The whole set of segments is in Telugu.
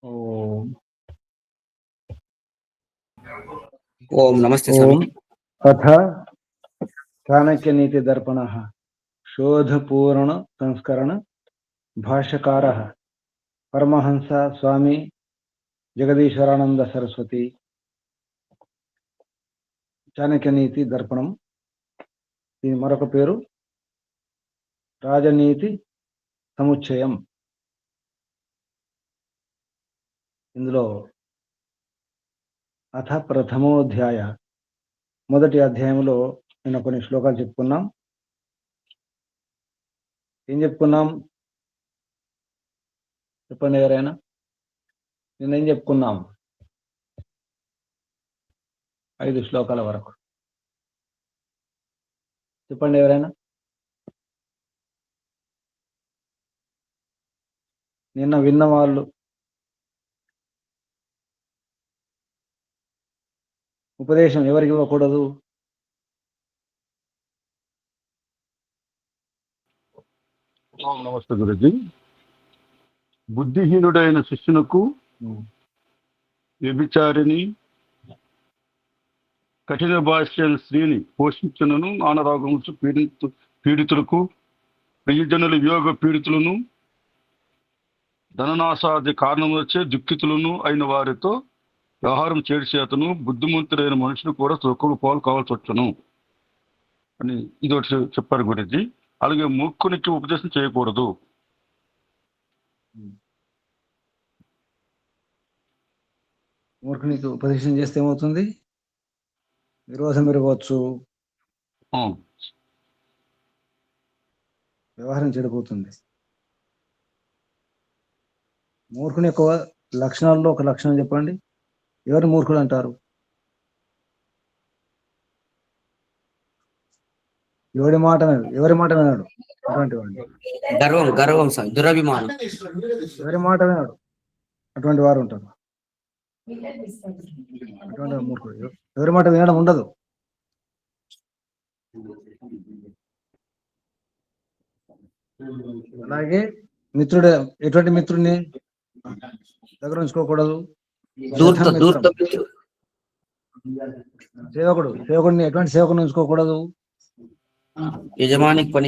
ఓం ఓం నమస్తే ఓం స్వామి. అథ చాణక్య నీతి దర్పణ శోధ పూర్ణ సంస్కరణ భాష్యకార పరమహంస స్వామి జగదీశ్వరానంద సరస్వతి. చాణక్య నీతి దర్పణం, దీని మరొక పేరు రాజనీతి సముచ్చయం. ఇందులో అథ ప్రథమోధ్యాయ, మొదటి అధ్యాయంలో నిన్న కొన్ని శ్లోకాలు చెప్పుకున్నాం. ఏం చెప్పుకున్నాం చెప్పండి ఎవరైనా? నిన్న ఏం చెప్పుకున్నాం? 5 శ్లోకాల వరకు చెప్పండి ఎవరైనా. నిన్న విన్న వాళ్ళు ఉపదేశం ఎవరికి ఇవ్వకూడదు? ఓం నమస్తే గురుజీ. బుద్ధిహీనుడైన శిష్యునకు వ్యభిచారిని కఠిన భాష్య స్త్రీని పోషించునను నానరాగములు పీడితులకు ప్రియజనుల వియోగ పీడితులను ధననాశాది కారణం వచ్చే దుఃఖితులను అయిన వారితో వ్యవహారం చేతను బుద్ధిమంతుడైన మనుషులు కూడా సుఖము పాలు కావాల్సి వచ్చును అని ఇది ఒకటి చెప్పారు గురుజీ. అలాగే మూర్ఖునికి ఉపదేశం చేయకూడదు. మూర్ఖునికి ఉపదేశం చేస్తే ఏమవుతుంది? విరోధం పెరగవచ్చు, వ్యవహారం చెడిపోతుంది. మూర్ఖుని యొక్క లక్షణాల్లో ఒక లక్షణం చెప్పండి. ఎవరు మూర్ఖుడు అంటారు? ఎవరి మాట వినాడు అటువంటి వాడు. గర్వం స్వామి, దురభిమానం. ఎవరి మాట వినాడు అటువంటి వారు ఉంటారు. అటువంటి మూర్ఖుడు. ఎవరి మాట వినడం ఉండదు. అలాగే మిత్రుడు, ఎటువంటి మిత్రుడిని దగ్గర ఉంచుకోకూడదు. సేవకుడిని ఎటువంటి సేవకుడిని ఉంచుకోకూడదు. యజమానికి పని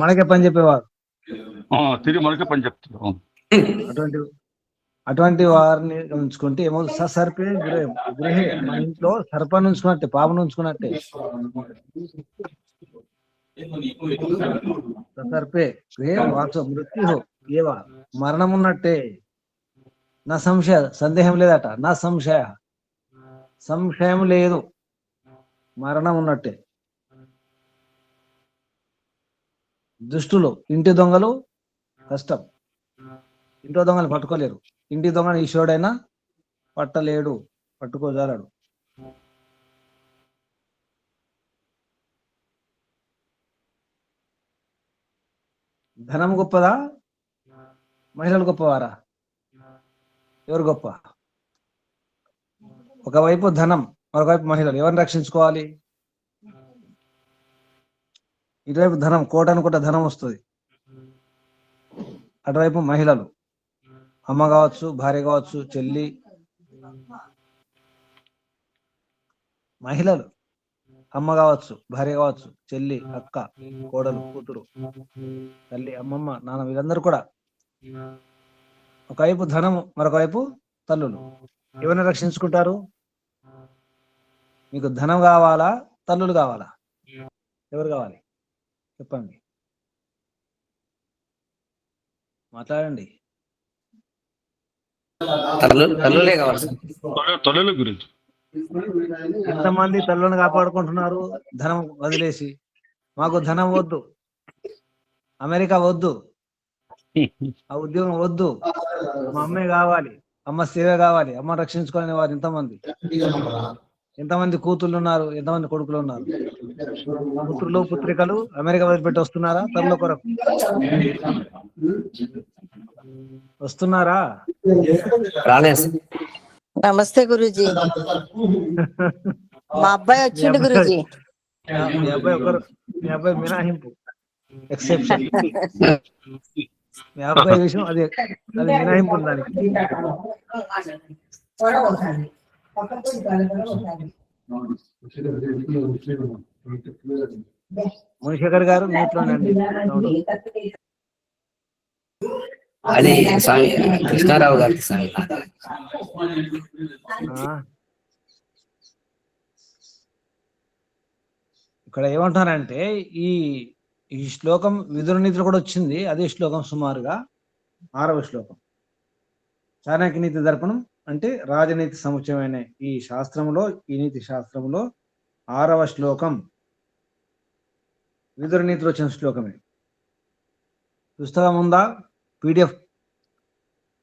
మనకే పని చెప్పేవారు, తిరిగి మనకే పని చెప్తారు. అటువంటి వారిని ఉంచుకుంటే ఏమవుతుంది? సర్పే గృహే, మన ఇంట్లో సర్పాన్ని ఉంచుకున్నట్టే, పాపను ఉంచుకున్నట్టే. సర్పే గృహే వాచో మృత్యు ఏవ, మరణం ఉన్నట్టే. నా సంశయ, సందేహం లేదట. నా సంశయం లేదు, మరణం ఉన్నట్టే. దుష్టులు, ఇంటి దొంగలు కష్టం. ఇంట్లో దొంగలు పట్టుకోలేరు. ఇంటి దొంగను ఈశ్వరుడైనా పట్టలేడు, పట్టుకోజాలడు. ధనం గొప్పదా? మహిళలు గొప్పవారా? ఎవరు గొప్ప? ఒకవైపు ధనం, మరొకవైపు మహిళలు. ఎవరిని రక్షించుకోవాలి? ఇటువైపు ధనం, కోట ధనం వస్తుంది. అటువైపు మహిళలు, అమ్మ కావచ్చు, భార్య కావచ్చు, చెల్లి. మహిళలు అమ్మ కావచ్చు, భార్య కావచ్చు, చెల్లి, అక్క, కోడలు, కూతురు, తల్లి, అమ్మమ్మ, నాన్న, వీళ్ళందరూ కూడా. ఒకవైపు ధనము, మరొకవైపు తల్లులు. ఎవరిని రక్షించుకుంటారు? మీకు ధనం కావాలా, తల్లులు కావాలా? ఎవరు కావాలి చెప్పండి, మాట్లాడండి. తల్లులే కావాలి. తల్లుల గురించి ఎంతమంది తల్లులను కాపాడుకుంటున్నారు ధనం వదిలేసి? మాకు ధనం వద్దు, అమెరికా వద్దు, ఆ ఉద్యోగం వద్దు, మా అమ్మే కావాలి, అమ్మ సేవ కావాలి, అమ్మ రక్షించుకోవాలని వారు ఎంతమంది కూతుళ్ళు ఉన్నారు, ఎంతమంది కొడుకులు ఉన్నారు? పుత్రులు పుత్రికలు అమెరికా వదిలిపెట్టి వస్తున్నారా? తల్లుల కొరకు వస్తున్నారా? నమస్తే గురూజీ. మా అబ్బాయి వచ్చిండు గురూజీ. మీ అబ్బాయి మినహాయింపు, ఎక్సెప్షన్. మీ అబ్బాయి విషయం అది మినహాయింపు ఉంది దానికి. మునిశేఖర్ గారు మీట్లోనండి. అది స్వామి కృష్ణారావు గారికి స్వామి. ఇక్కడ ఏమంటారంటే ఈ ఈ శ్లోకం విదురనీతిలో కూడా వచ్చింది. అదే శ్లోకం సుమారుగా 6వ శ్లోకం. చాణక్య నీతి దర్పణం అంటే రాజనీతి సముచ్చయమైన ఈ శాస్త్రంలో, ఈ నీతి శాస్త్రంలో 6వ శ్లోకం విదురనీతిలో వచ్చిన శ్లోకమే. పుస్తకం ఉందా? PDF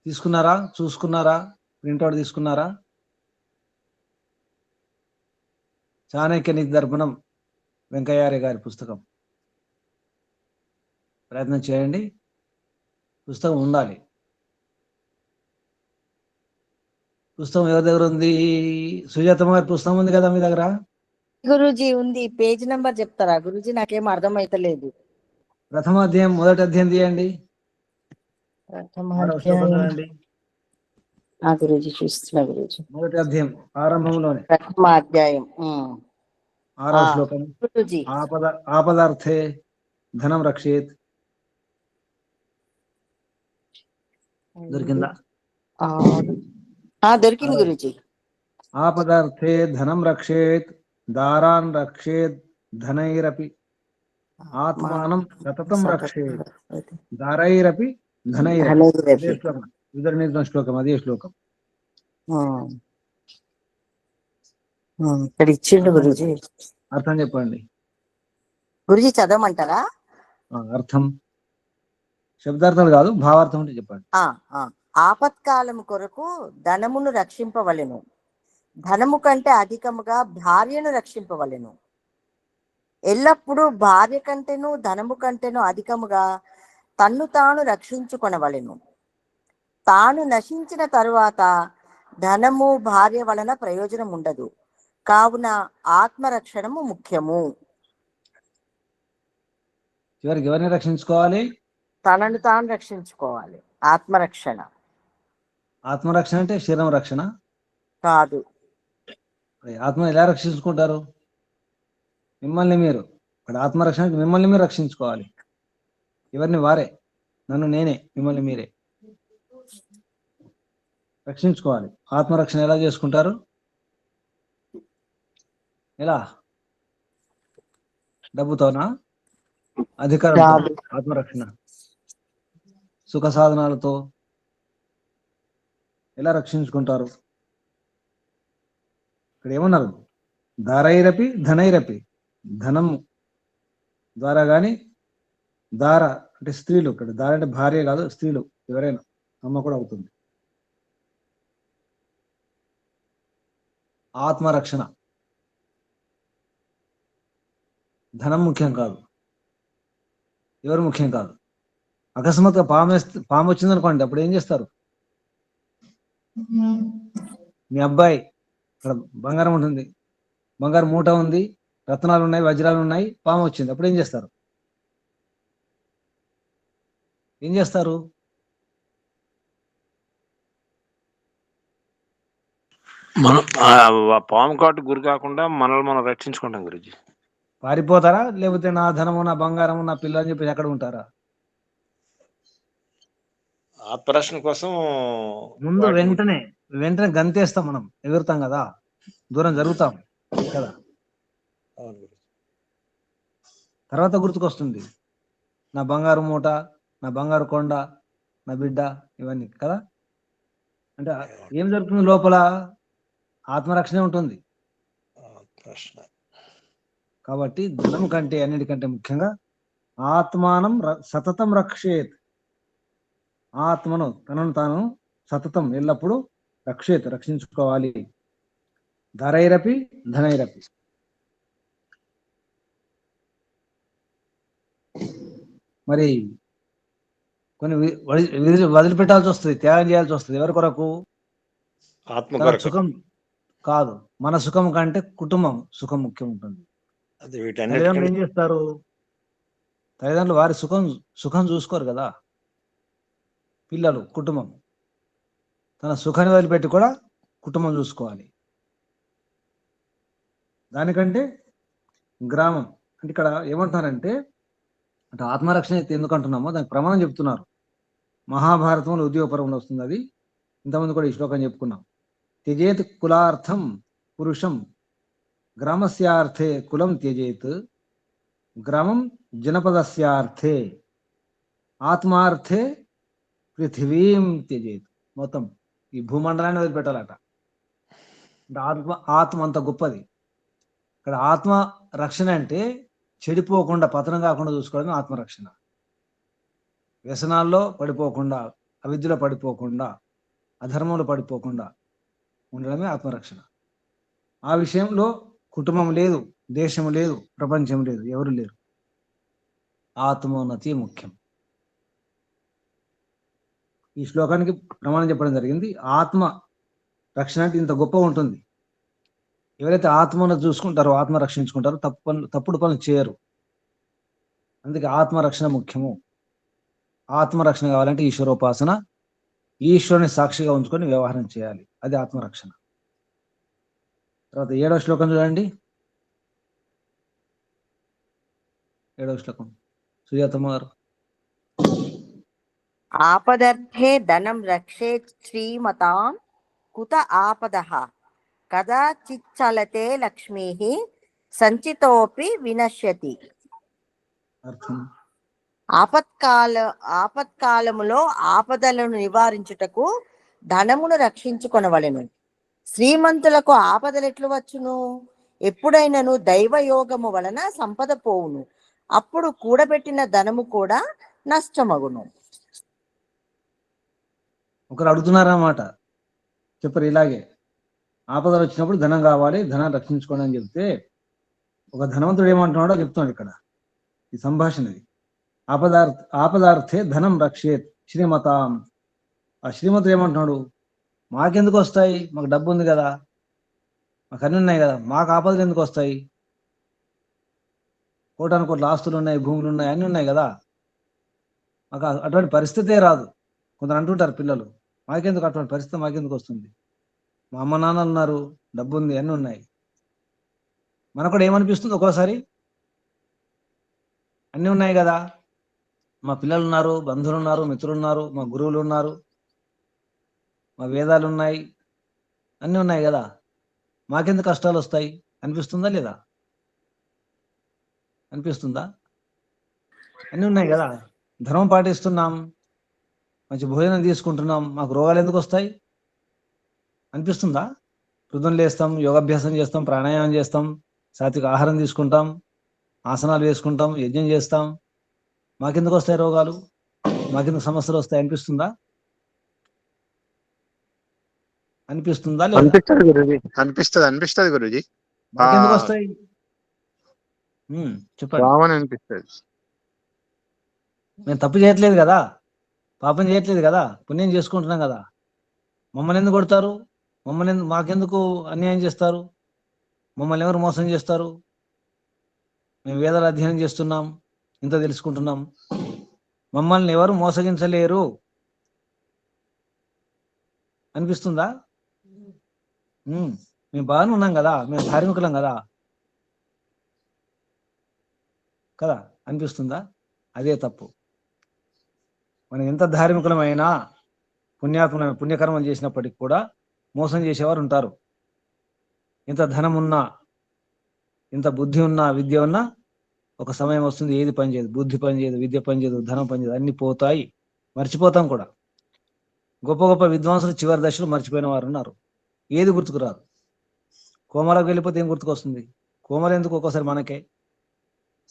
తీసుకున్నారా? చూసుకున్నారా? ప్రింట్అవుట్ తీసుకున్నారా? చాణక్య నీతి దర్పణం వెంకయ్యార్య గారి పుస్తకం. ప్రయత్నం చేయండి. పుస్తకం ఉండాలి. పుస్తకం ఎవరి దగ్గర ఉంది? సుజాతమ్మ గారి పుస్తకం ఉంది కదా మీ దగ్గర? గురూజీ ఉంది. పేజ్ నెంబర్ చెప్తారా గురూజీ? నాకేం అర్థమైతలేదు. ప్రథమ అధ్యాయం మొదటి అధ్యాయం తీయండి. గురూజీ చూస్తున్నా గురూజీ. మొదటి అధ్యాయం ఆరంభంలోనే ప్రథమ అధ్యాయం 6వ శ్లోకం. గురూజీ ఆపదార్థే ధనం రక్షేత్. దొరికిందా? దొరికింది గురూజీ. ఆపదార్థే ధనం రక్షేత్ దారాన్ రక్షేత్ ధనైరపి ఆత్మానం సతతం రక్షేత్ దారైరపి ధనైరపి. విదురనీతి శ్లోకం, అదే శ్లోకం. ఇక్కడ ఇచ్చిండు గురూజీ. అర్థం చెప్పండి గురూజీ. చదవమంటారా? అర్థం శబ్దార్థాలు కాదు, భావార్థం అంటే చెప్పండి. ఆపత్కాలము కొరకు ధనమును రక్షింపవలెను, ధనము కంటే అధికముగా భార్యను రక్షింపవలెను. ఎల్లప్పుడూ భార్య కంటేను ధనము కంటేను అధికముగా తన్ను తాను రక్షించుకొనవలెను. తాను నశించిన తరువాత ధనము భార్య వలన ప్రయోజనం ఉండదు. కావున ఆత్మరక్షణము ముఖ్యము. చివరికి ఎవరిని రక్షించుకోవాలి? తనను తాను రక్షించుకోవాలి. ఆత్మరక్షణ. ఆత్మరక్షణ అంటే శరీరం రక్షణ కాదు. ఆత్మ ఎలా రక్షించుకుంటారు? మిమ్మల్ని మీరు. ఇక్కడ ఆత్మరక్షణ మిమ్మల్ని మీరు రక్షించుకోవాలి. ఎవరిని వారే, నన్ను నేనే, మిమ్మల్ని మీరే రక్షించుకోవాలి. ఆత్మరక్షణ ఎలా చేసుకుంటారు? ఎలా? డబ్బుతోనా? అధికారం? ఆత్మరక్షణ సుఖ సాధనాలతో ఎలా రక్షించుకుంటారు? ఇక్కడ ఏమన్నారు? దారైరపి ధనైరపి. ధనం ద్వారా గాని, దార అంటే స్త్రీలు. ఇక్కడ దార అంటే భార్య కాదు, స్త్రీలు ఎవరైనా, అమ్మ కూడా అవుతుంది. ఆత్మరక్షణ. ధనం ముఖ్యం కాదు, ఎవరు ముఖ్యం కాదు. అకస్మాత్తుగా పాము వచ్చింది అనుకోండి, అప్పుడు ఏం చేస్తారు? మీ అబ్బాయి ఇక్కడ బంగారం ఉంటుంది, బంగారు మూట ఉంది, రత్నాలు ఉన్నాయి, వజ్రాలు ఉన్నాయి, పాము వచ్చింది, అప్పుడు ఏం చేస్తారు? ఏం చేస్తారు? మనం పాము కాటు గురి కాకుండా మనల్ని మనం రక్షించుకుంటాం గురుజీ. పారిపోతారా? లేకపోతే నా ధనము, నా బంగారము, నా పిల్ల అని చెప్పి ఎక్కడ ఉంటారా? ఆత్మరక్షణ కోసం ముందు వెంటనే గంతేస్తాం, మనం ఎగురుతాం కదా, దూరం జరుగుతాం కదా. తర్వాత గుర్తుకొస్తుంది నా బంగారు మూట, నా బంగారు కొండ, నా బిడ్డ, ఇవన్నీ కదా. అంటే ఏం జరుగుతుంది లోపల? ఆత్మరక్షణ ఉంటుంది. కాబట్టి ధనం కంటే అన్నిటికంటే ముఖ్యంగా ఆత్మానం సతతం రక్షేత్. ఆత్మను, తనను తాను సతతం ఎల్లప్పుడూ రక్షించుకోవాలి. ధరైరపి ధనైరపి. మరి కొన్ని వదిలిపెట్టాల్సి వస్తుంది, త్యాగం చేయాల్సి వస్తుంది. ఎవరి కొరకు? ఆత్మ సుఖం కాదు, మన సుఖం కంటే కుటుంబం సుఖం ముఖ్యం ఉంటుంది. తల్లిదండ్రులు ఏం చేస్తారు? తల్లిదండ్రులు వారి సుఖం చూసుకోరు కదా. పిల్లలు, కుటుంబం. తన సుఖాన్ని వదిలిపెట్టి కూడా కుటుంబం చూసుకోవాలి. దానికంటే గ్రామం అంటే ఇక్కడ ఏమంటున్నారంటే, అంటే ఆత్మరక్షణ అయితే ఎందుకు అంటున్నామో దానికి ప్రమాణం చెప్తున్నారు. మహాభారతంలో ఉద్యోగ పర్వంలో వస్తుంది అది. ఇంతకుముందు కూడా ఈ శ్లోకం చెప్పుకున్నాం. త్యజేత్ కులార్థం పురుషం గ్రామస్యార్థే కులం త్యజేత్ గ్రామం జనపదస్యార్థే ఆత్మార్థే పృథివీం త్యజేత్. మొత్తం ఈ భూమండలాన్ని వదిలిపెట్టాలట. అంటే ఆత్మ అంత గొప్పది. ఇక్కడ ఆత్మ రక్షణ అంటే చెడిపోకుండా, పతనం కాకుండా చూసుకోవడమే ఆత్మరక్షణ. వ్యసనాల్లో పడిపోకుండా, అవిద్యలో పడిపోకుండా, అధర్మంలో పడిపోకుండా ఉండడమే ఆత్మరక్షణ. ఆ విషయంలో కుటుంబం లేదు, దేశం లేదు, ప్రపంచం లేదు, ఎవరు లేరు. ఆత్మోన్నతి ముఖ్యం. ఈ శ్లోకానికి ప్రమాణం చెప్పడం జరిగింది. ఆత్మ రక్షణ అంటే ఇంత గొప్ప ఉంటుంది. ఎవరైతే ఆత్మను చూసుకుంటారో, ఆత్మ రక్షించుకుంటారో తప్పుడు పనులు చేయరు. అందుకే ఆత్మరక్షణ ముఖ్యము. ఆత్మరక్షణ కావాలంటే ఈశ్వరోపాసన, ఈశ్వరుని సాక్షిగా ఉంచుకొని వ్యవహారం చేయాలి. అది ఆత్మరక్షణ. తర్వాత 7వ శ్లోకం చూడండి. 7వ శ్లోకం సుజాతమ్మ గారు. ఆపదర్థే ధనం రక్షేత్ శ్రీమతాం కుత ఆపదః కదాచిచ్చలతే లక్ష్మీః సంచితోపి వినశ్యతి. అర్థం ఆపత్కాలములో ఆపదలను నివారించుటకు ధనమును రక్షించుకొనవలెను. శ్రీమంతులకు ఆపదలు ఎట్లు వచ్చును? ఎప్పుడైనను దైవయోగము వలన సంపద పోవును. అప్పుడు కూడబెట్టిన ధనము కూడా నష్టమగును. ఒకరు అడుగుతున్నారన్నమాట, చెప్పరు ఇలాగే ఆపదలు వచ్చినప్పుడు ధనం కావాలి, ధనాన్ని రక్షించుకోండి అని చెప్తే, ఒక ధనవంతుడు ఏమంటున్నాడో చెప్తున్నాడు ఇక్కడ. ఈ సంభాషణది. ఆపదార్థే ధనం రక్షేత్ శ్రీమతాం. ఆ శ్రీమంతుడు ఏమంటున్నాడు, మాకెందుకు వస్తాయి, మాకు డబ్బు ఉంది కదా, మాకు అన్ని ఉన్నాయి కదా, మాకు ఆపదలు ఎందుకు వస్తాయి? కోటాను కోట్ల ఆస్తులు ఉన్నాయి, భూములు ఉన్నాయి, అన్ని ఉన్నాయి కదా, మాకు అటువంటి పరిస్థితే రాదు. కొందరు అంటుంటారు పిల్లలు, మాకెందుకు అటువంటి పరిస్థితి, మాకెందుకు వస్తుంది? మా అమ్మ నాన్నలు ఉన్నారు, డబ్బు ఉంది, అన్నీ ఉన్నాయి. మనకు కూడా ఏమనిపిస్తుంది ఒక్కోసారి, అన్నీ ఉన్నాయి కదా, మా పిల్లలు ఉన్నారు, బంధువులు ఉన్నారు, మిత్రులు ఉన్నారు, మా గురువులు ఉన్నారు, మా వేదాలు ఉన్నాయి, అన్నీ ఉన్నాయి కదా, మాకెందుకు కష్టాలు వస్తాయి అనిపిస్తుందా లేదా? అనిపిస్తుందా? అన్నీ ఉన్నాయి కదా, ధర్మం పాటిస్తున్నాం, మంచి భోజనం తీసుకుంటున్నాం, మాకు రోగాలు ఎందుకు వస్తాయి అనిపిస్తుందా? పొద్దున లేస్తాం, యోగాభ్యాసం చేస్తాం, ప్రాణాయామం చేస్తాం, సాత్విక ఆహారం తీసుకుంటాం, ఆసనాలు వేసుకుంటాం, యజ్ఞం చేస్తాం, మాకెందుకు వస్తాయి రోగాలు, మాకెందుకు సమస్యలు వస్తాయి అనిపిస్తుందా? అనిపిస్తుందా లేదా? అనిపిస్తుంది గురుజీ, అనిపిస్తుంది గురుజీ. మాకెందుకు వస్తాయి చెప్పండి. రావని అనిపిస్తుంది. మేము తప్పు చేయట్లేదు కదా, పాపం చేయట్లేదు కదా, పుణ్యం చేసుకుంటున్నాం కదా, మమ్మల్ని ఎందుకు కొడతారు, మాకెందుకు అన్యాయం చేస్తారు, మమ్మల్ని ఎవరు మోసం చేస్తారు? మేము వేదాలు అధ్యయనం చేస్తున్నాం, ఇంత తెలుసుకుంటున్నాం, మమ్మల్ని ఎవరు మోసగించలేరు అనిపిస్తుందా? మేము బాగానే ఉన్నాం కదా, మేము ధార్మికులం కదా కదా అనిపిస్తుందా? అదే తప్పు. మనం ఎంత ధార్మికులమైనా, పుణ్యకర్మలు చేసినప్పటికి కూడా మోసం చేసేవారు ఉంటారు. ఇంత ధనం ఉన్నా, ఇంత బుద్ధి ఉన్నా, విద్య ఉన్నా, ఒక సమయం వస్తుంది ఏది పనిచేయదు, బుద్ధి పనిచేయదు, విద్య పనిచేయదు, ధనం పనిచేయదు, అన్ని పోతాయి, మర్చిపోతాం కూడా. గొప్ప గొప్ప విద్వాంసులు చివరి దశలో మర్చిపోయిన వారు ఉన్నారు. ఏది గుర్తుకు రాదు. కోమలకు వెళ్ళిపోతే ఏం గుర్తుకొస్తుంది? కోమలు ఎందుకు ఒక్కోసారి మనకే.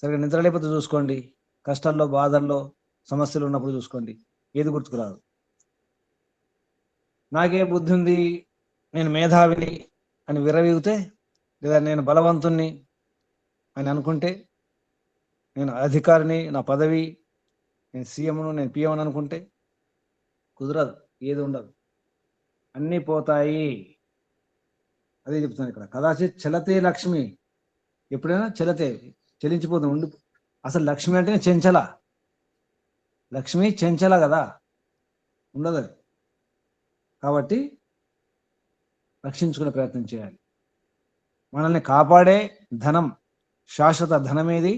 సరిగ్గా నిద్ర లేకపోతే చూసుకోండి, కష్టాల్లో, బాధల్లో, సమస్యలు ఉన్నప్పుడు చూసుకోండి, ఏది గుర్తుకు రాదు. నాకే బుద్ధి ఉంది, నేను మేధావిని అని విర్రవీగితే, లేదా నేను బలవంతుణ్ణి అని అనుకుంటే, నేను అధికారిని, నా పదవి, నేను సీఎంను, నేను పిఎం అని అనుకుంటే కుదరదు, ఏది ఉండదు, అన్నీ పోతాయి. అదే చెప్తున్నాను ఇక్కడ. కదాచిత్ చలతే లక్ష్మి, ఎప్పుడైనా చలతే, చలించిపోతుంది, ఉండి. అసలు లక్ష్మి అంటేనే చెంచల, లక్ష్మి చెంచల కదా, ఉండదు అది. కాబట్టి రక్షించుకునే ప్రయత్నం చేయాలి. మనల్ని కాపాడే ధనం, శాశ్వత ధనం ఏది?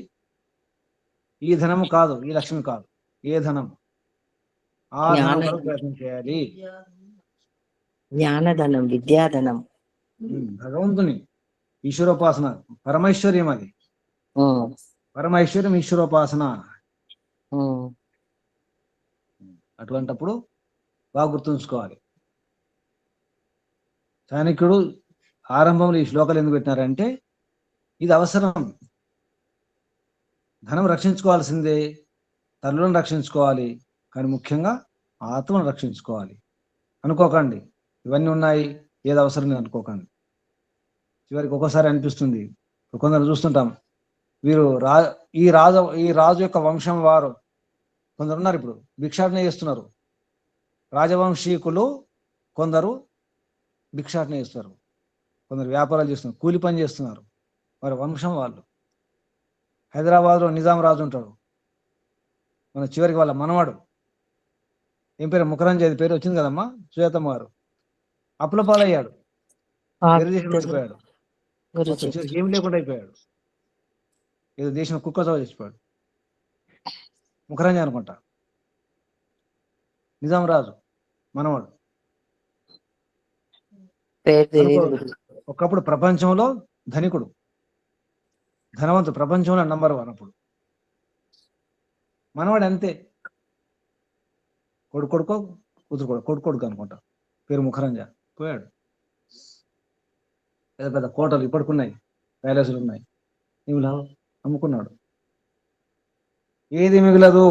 ఈ ధనము కాదు, ఈ లక్ష్మి కాదు, ఏ ధనం? ఆ ధనం కొరకు ప్రయత్నం చేయాలి. జ్ఞానధనం, విద్యాధనం. భగవంతుని ఈశ్వరోపాసన పరమైశ్వర్యం, అది పరమైశ్వర్యం, ఈశ్వరోపాసన. అటువంటప్పుడు బాగా గుర్తుంచుకోవాలి. చాణక్యుడు ఆరంభంలో ఈ శ్లోకాలు ఎందుకు పెట్టినారంటే ఇది అవసరం. ధనం రక్షించుకోవాల్సిందే, తల్లులను రక్షించుకోవాలి, కానీ ముఖ్యంగా ఆత్మను రక్షించుకోవాలి. అనుకోకండి ఇవన్నీ ఉన్నాయి, ఏది అవసరం లేదు అనుకోకండి. చివరికి ఒక్కోసారి అనిపిస్తుంది, కొందరు చూస్తుంటాం, వీరు ఈ రాజు యొక్క వంశం వారు కొందరు ఉన్నారు, ఇప్పుడు భిక్షాటన చేస్తున్నారు. రాజవంశీకులు కొందరు భిక్షాటన చేస్తారు, కొందరు వ్యాపారాలు చేస్తున్నారు, కూలి పని చేస్తున్నారు, వారి వంశం వాళ్ళు. హైదరాబాద్లో నిజాం రాజు ఉంటాడు, మన చివరికి వాళ్ళ మనవాడు, ఏం పేరు, ముఖరంజయ్ పేరు వచ్చింది కదమ్మా, సుజాతమ్మ గారు. అప్పుల పాలయ్యాడు, వెళ్ళిపోయాడు, ఏం లేకుండా అయిపోయాడు. ఏదో దేశం కుక్క చావ చేసిపోయాడు. ముఖరంజయ్ అనుకుంటా, నిజాం రాజు మనవాడు. ఒకప్పుడు ప్రపంచంలో ధనికుడు, ధనవంతుడు, ప్రపంచంలో నంబర్ 1. అప్పుడు మనవాడు అంతే, కొడుకో కొడుకు అనుకుంటా, పేరు ముఖరంజ, పోయాడు. పెద్ద పెద్ద కోటలు ఇప్పటికున్నాయి, ప్యాలెస్లు ఉన్నాయి, ఇవిలా అమ్ముకున్నాడు. ఏది మిగలదు,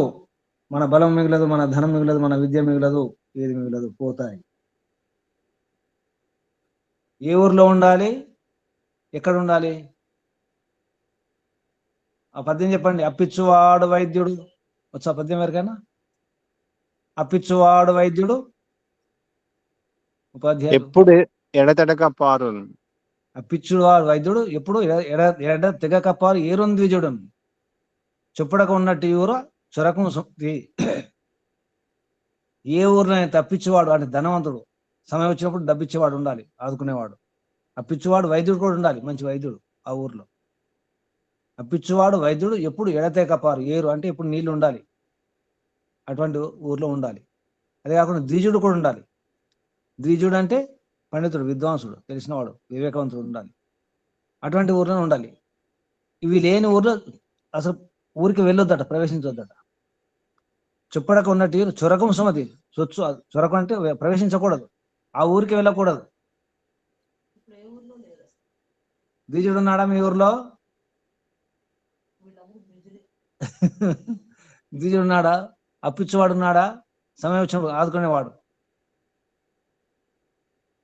మన బలం మిగలదు, మన ధనం మిగలదు, మన విద్య మిగలదు, ఏది మిగలదు, పోతాయి. ఏ ఊర్లో ఉండాలి, ఎక్కడ ఉండాలి? ఆ పద్యం చెప్పండి. అప్పిచ్చువాడు వైద్యుడు, వచ్చా పద్యం ఎవరికైనా? అప్పిచ్చువాడు వైద్యుడు, ఉపాధ్యాయుడు. ఎప్పుడు ఎడతెడక పారు. అప్పిచ్చువాడు వైద్యుడు ఎప్పుడు ఎడ తెగక పారు ఏరొంద్విజుడు. చెప్పుడక ఉన్నట్టు ఊరు చొరకం. ఏ ఊరిలో తప్పించేవాడు అంటే ధనవంతుడు, సమయం వచ్చినప్పుడు డబ్బిచ్చేవాడు ఉండాలి, ఆదుకునేవాడు. అప్పిచ్చువాడు వైద్యుడు కూడా ఉండాలి, మంచి వైద్యుడు ఆ ఊర్లో. అప్పిచ్చువాడు వైద్యుడు ఎప్పుడు ఎడతెగపారు, ఏరు అంటే ఎప్పుడు నీళ్లు ఉండాలి, అటువంటి ఊర్లో ఉండాలి. అదే కాకుండా ద్విజుడు కూడా ఉండాలి. ద్విజుడు అంటే పండితుడు, విద్వాంసుడు, తెలిసినవాడు, వివేకవంతుడు ఉండాలి, అటువంటి ఊర్లో ఉండాలి. ఇవి లేని ఊర్లో అసలు ఊరికి వెళ్ళొద్దట, ప్రవేశించొద్దట. చుప్పడక ఉన్నట్టు చొరకం సుమతి, చొరకం అంటే ప్రవేశించకూడదు, ఆ ఊరికి వెళ్ళకూడదు. ద్విజుడు ఉన్నాడా మీ ఊర్లో? ద్విజుడు ఉన్నాడా? అప్పిచ్చేవాడు ఉన్నాడా? సమయం వచ్చినప్పుడు ఆదుకునేవాడు.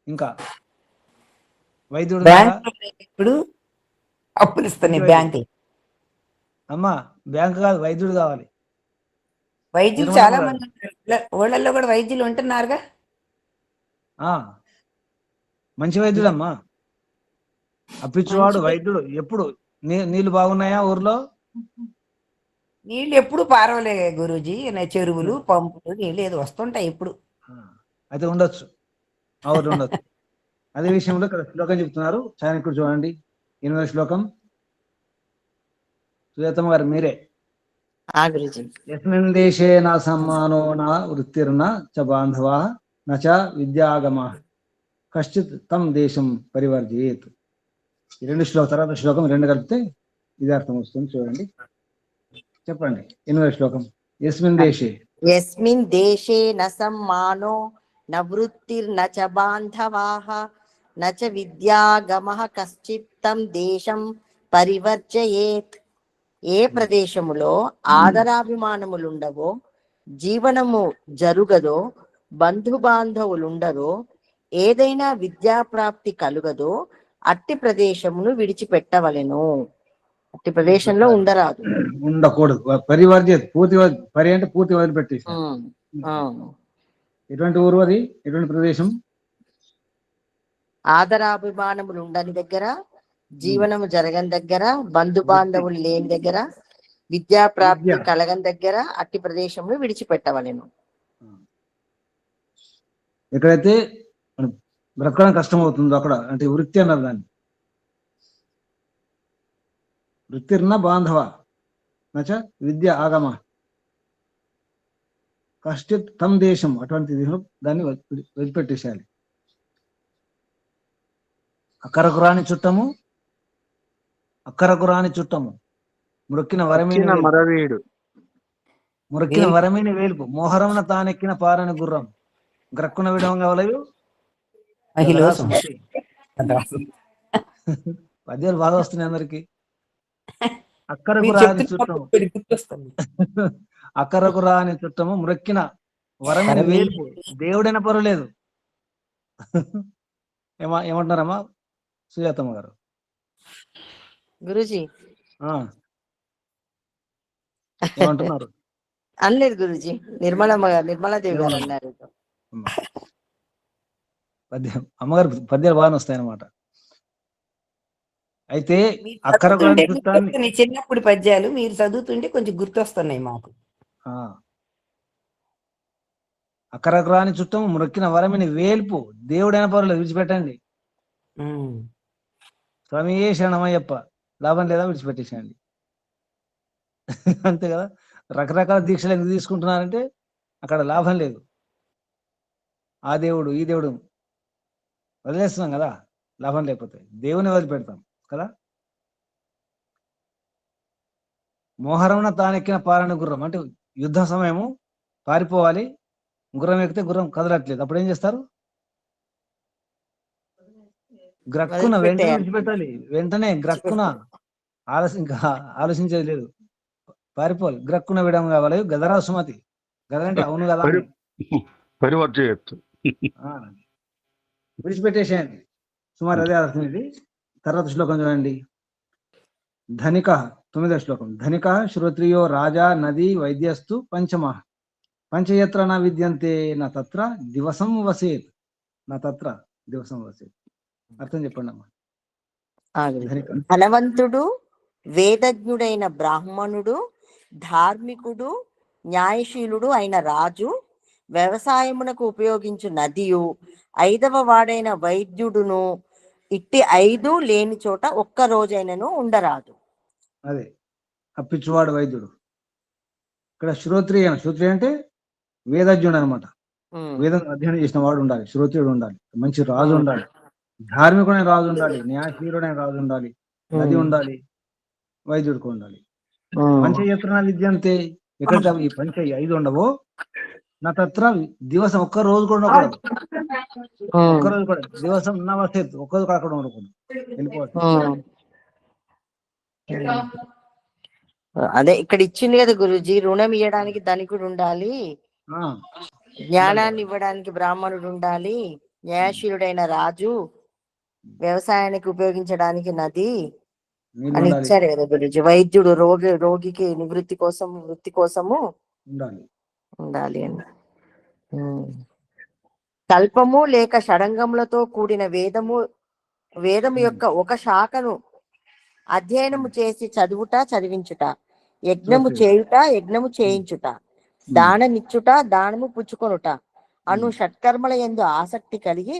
ఇంకా వైద్యుడు ఇప్పుడు అప్పులు ఇస్తాను బ్యాంకు. అమ్మా బ్యాంకు కాదు, వైద్యుడు కావాలి. వైద్యులు చాలా మంది ఊళ్ళల్లో కూడా వైద్యులు ఉంటున్నారుగా. మంచి వైద్యుడమ్మా, అప్పిచ్చేవాడు వైద్యుడు. ఎప్పుడు నీళ్లు బాగున్నాయా ఊర్లో? నీళ్ళు ఎప్పుడు పారవలే గురూజీ, చెరువులు పంపులు నీళ్ళు ఏదో వస్తుంటాయి ఇప్పుడు. అయితే ఉండొచ్చు, ఆ ఊర్లో ఉండొచ్చు. అదే విషయంలో ఇక్కడ శ్లోకం చెప్తున్నారు చాణక్యుడు, చూడండి 8వ శ్లోకం. సుజాతమ్మ గారు మీరే. యస్మిన్ దేశే నా సమ్మానో నా వృత్తిర్న చ బాంధవా నచ విద్యాగమా కశ్చిత్ తం దేశం పరివర్జయేత్. ఈ 2 శ్లోకం, తర్వాత శ్లోకం 2 కలిపితే ఇది అర్థం వస్తుంది. చూడండి, చెప్పండి. 8వ శ్లోకం. యస్మిన్ దేశే, యస్మిన్ దేశే న సమ్మానో న వృత్తిర్న చ బాంధవాః న చ విద్యాగమః కశ్చిత్ తం దేశం పరివర్జయేత్. ఏ ప్రదేశములో ఆదరాభిమానములుండవో, జీవనము జరుగదో, బంధుబాంధవులుండరో, ఏదైనా విద్యాప్రాప్తి కలుగదో అట్టి ప్రదేశమును విడిచిపెట్టవలెను. అట్టి ప్రదేశంలో ఉండరాదు, ఉండకూడదు. పరివర్జ పూర్తి, పరి అంటే పూర్తి వదిలిపెట్టేసి. ఎటువంటి ఊరు అది, ఎటువంటి ప్రదేశం? ఆదరాభిమానములు ఉండని దగ్గర, జీవనము జరగని దగ్గర, బంధు బాంధవులు లేని దగ్గర, విద్యాప్రాప్తి కలగని దగ్గర అట్టి ప్రదేశమును విడిచిపెట్టవలెను. ఎక్కడైతే మనం బ్రతకడం కష్టం అవుతుందో అక్కడ, అంటే వృత్తి అన్నారు దాన్ని. వృత్తిర్న బాంధవ నచ విద్య ఆగమ కష్టిత్ తమ్ దేశం, అటువంటి దాన్ని వదిలిపెట్టేసేయాలి. అక్కరకు రాని చుట్టము, అక్కరకు రాని చుట్టము, మురొక్కిన వరమేని వేల్పు, మరవీడు మురొక్కిన వరమేని వేల్పు, మోహరమున తానెక్కిన పారని గుర్రం, గ్రక్కున విడవంగా వలయు మహిళ స్మృతి. పద్యాలు బాగా వస్తున్నాయి అందరికి. అక్కరకు రాని చుట్టము, గుర్తొస్తుంది. అక్కరకు రాని చుట్టము, మురొక్కిన వరమేని వేల్పు, దేవుడైనా పర్వాలేదు. ఏమంటున్నారమ్మా సుజాతమ్మ గారు? గురుజీ ఏమంటున్నారు? అనలేదు గురుజీ, నిర్మలాదేవి గారు అన్నారు. పద్యం అమ్మగారు పద్యాలు బాగానే వస్తాయి అన్నమాట. అయితే మీరు అక్కరకు చదువుతుంటే రాని చుట్టాన్ని, గుర్తొస్తున్నాయి చిన్నప్పుడు పద్యాలు, మీరు చదువుతుంటే కొంచెం గుర్తొస్తున్నాయి మాకు. అక్కరకు రాని చుట్టము, మురొక్కిన వరమిని వేల్పు, దేవుడైనా పర్వాలేదు విడిచిపెట్టండి. స్వామియే శరణమయ్యప్ప, లాభం లేదా విడిచిపెట్టేసేయండి. అంతే కదా. రకరకాల దీక్షలు ఎందుకు తీసుకుంటున్నారంటే అక్కడ లాభం లేదు. ఆ దేవుడు ఈ దేవుడు వదిలేస్తున్నాం కదా, లాభం లేకపోతే దేవుని వదిలిపెడతాం కదా. మోహరమున తానెక్కిన పారని గుర్రం, అంటే యుద్ధ సమయము పారిపోవాలి, గుర్రం ఎక్కితే గుర్రం కదలట్లేదు, అప్పుడు ఏం చేస్తారు? గ్రక్కున వెంటనే విడిచిపెట్టాలి, వెంటనే గ్రక్కున ఆలోచించేది లేదు, పారిపోవాలి. గ్రక్కున విడం కావాలి, గదరా సుమతి, గదంటే అవును కదా, పరివర్జయత్తు విడిచిపెట్టేసేయండి. సుమారు అదే అర్థం ఇది. తర్వాత శ్లోకం చూడండి. ధనిక 9వ శ్లోకం. ధనిక శ్రోత్రియో రాజా నది వైద్యస్తు పంచమ పంచయత్ర నా విద్యంతే నా తత్ర దివసం వసేత్, నా తత్ర దివసం వసేత్. అర్థం చెప్పండి అమ్మా. ధనవంతుడు, వేదజ్ఞుడైన బ్రాహ్మణుడు, ధార్మికుడు, న్యాయశీలుడు అయిన రాజు, వ్యవసాయమునకు ఉపయోగించు నదియు, 5వ వాడైన వైద్యుడును, ఇట్టి 5 లేని చోట ఒక్క రోజైనను ఉండరాదు. అదే అప్పిచ్చువాడు వైద్యుడు. ఇక్కడ శ్రోత్రియ అంటే వేదజ్ఞుడు అనమాట. వేదం అధ్యయనం చేసిన వాడు ఉండాలి, శ్రోత్రియుడు ఉండాలి, మంచి రాజు ఉండాలి, ధార్మికుడైన రాజు ఉండాలి, న్యాయశీలుడైన రాజు ఉండాలి, నది ఉండాలి, వైద్యుడికి ఉండాలి. పంచయత్న విద్య అంతే. ఎక్కడైతే ఈ 5 ఉండవో నా తత్ర దివసం ఒక్క రోజు కూడా ఉండకూడదు, ఒక్క రోజు కూడా దివసం నా వసేత్, ఒక్క రోజు అక్కడ ఉండకూడదు, వెళ్ళిపోవాలి. అదే ఇక్కడ ఇచ్చింది కదా గురుజీ, రుణం ఇవ్వడానికి ధనికుడు ఉండాలి, జ్ఞానాన్ని ఇవ్వడానికి బ్రాహ్మణుడు ఉండాలి, న్యాయశీలుడైన రాజు, వ్యవసాయానికి ఉపయోగించడానికి నది అని ఇచ్చారు కదా గురుజీ. వైద్యుడు రోగికి వృత్తి కోసము ఉండాలి అని. కల్పము లేక షడంగములతో కూడిన వేదము యొక్క ఒక శాఖను అధ్యయనము చేసి చదివించుట, యజ్ఞము చేయించుట, దానమిచ్చుట, దానము పుచ్చుకొనుట అను షట్కర్మల యందు ఆసక్తి కలిగి